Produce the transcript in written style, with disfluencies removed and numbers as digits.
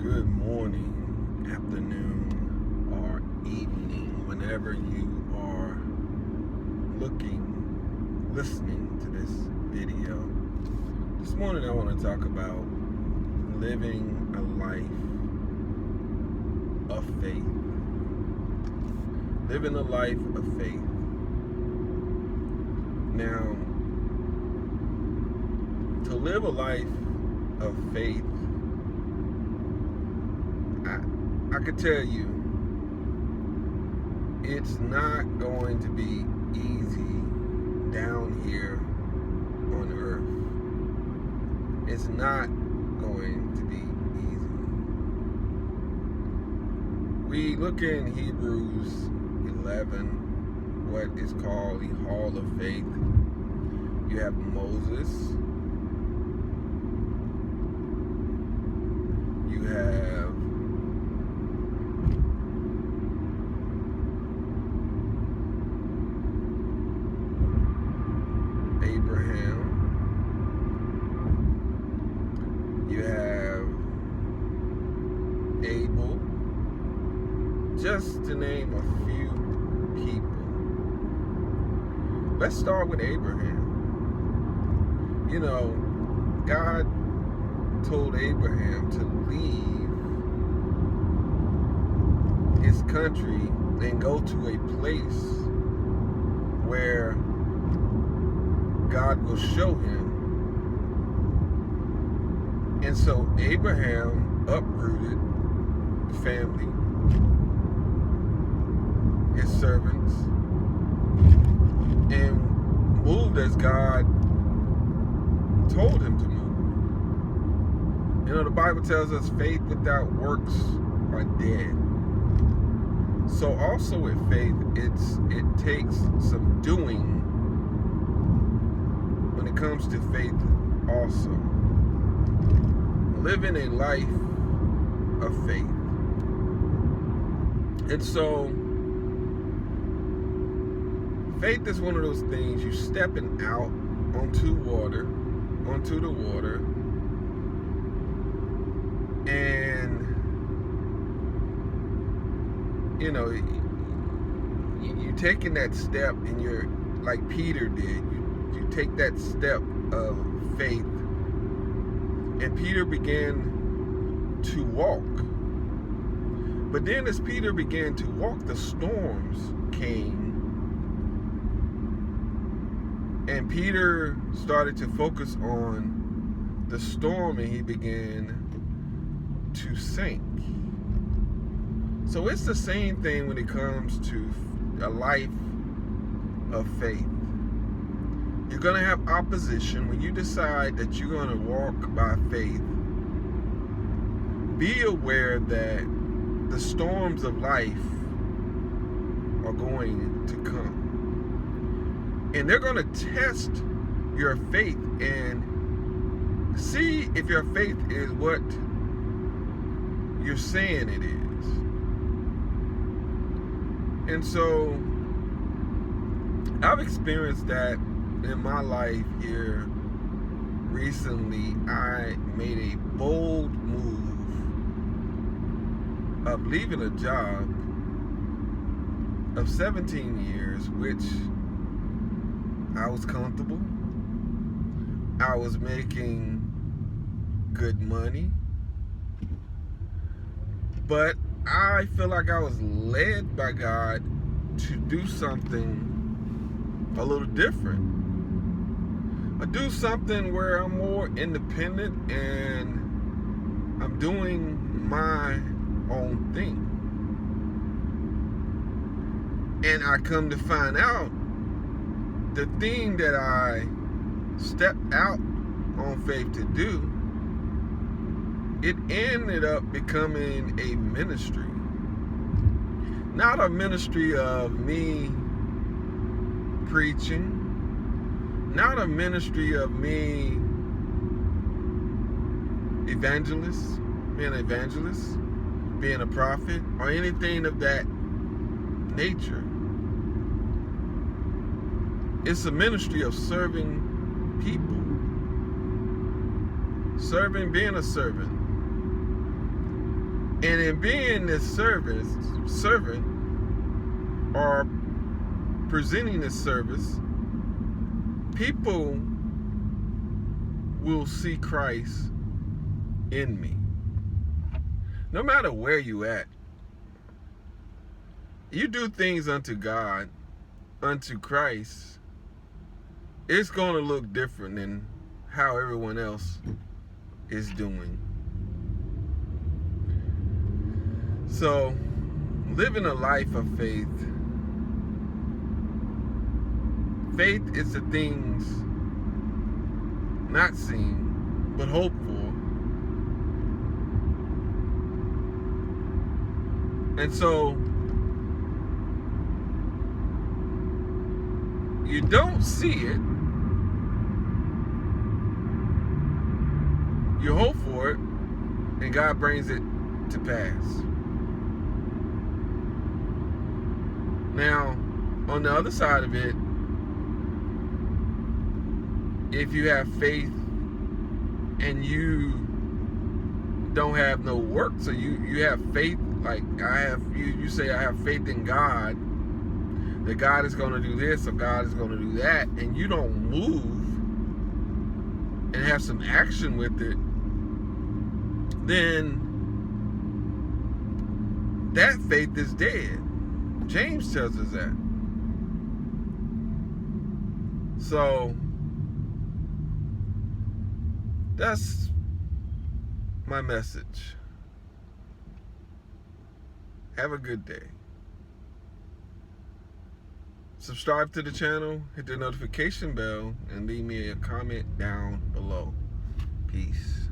Good morning, afternoon, or evening, whenever you are listening to this video. This morning I want to talk about living a life of faith. Living a life of faith. Now, to live a life of faith, I could tell you, it's not going to be easy down here on earth. It's not going to be easy. We look in Hebrews 11, what is called the Hall of Faith. You have Moses. You have Abraham. You have Abel. Just to name a few people. Let's start with Abraham. You know, God told Abraham to leave his country and go to a place where God will show him. And so Abraham uprooted the family, his servants, and moved as God told him to move. You know, the Bible tells us faith without works are dead. So also with faith, it takes some doing when it comes to faith also. Living a life of faith. And so, faith is one of those things, you stepping out onto the water, and you know, you taking that step, and you're like Peter did. You take that step of faith, and Peter began to walk. But then as Peter began to walk, the storms came, and Peter started to focus on the storm, and he began to sink. So it's the same thing when it comes to a life of faith. You're going to have opposition when you decide that you're going to walk by faith. Be aware that the storms of life are going to come. And they're going to test your faith and see if your faith is what you're saying it is. And so I've experienced that in my life here recently. I made a bold move of leaving a job of 17 years, which I was comfortable. I was making good money. But I feel like I was led by God to do something a little different. I do something where I'm more independent and I'm doing my own thing. And I come to find out the thing that I stepped out on faith to do, it ended up becoming a ministry. Not a ministry of me preaching, not a ministry of me being an evangelist, being a prophet, or anything of that nature. It's a ministry of serving people. Being a servant. And in being this servant, or presenting this service, people will see Christ in me. No matter where you at, you do things unto God, unto Christ, it's going to look different than how everyone else is doing. So, living a life of faith. Faith is the things not seen, but hoped for. And so, you don't see it, you hope for it, and God brings it to pass. Now, on the other side of it, if you have faith and you don't have no work, so you have faith, like you say, I have faith in God, that God is going to do this or God is going to do that, and you don't move and have some action with it, then that faith is dead. James tells us that. So that's my message. Have a good day. Subscribe to the channel, hit the notification bell, and leave me a comment down below. Peace.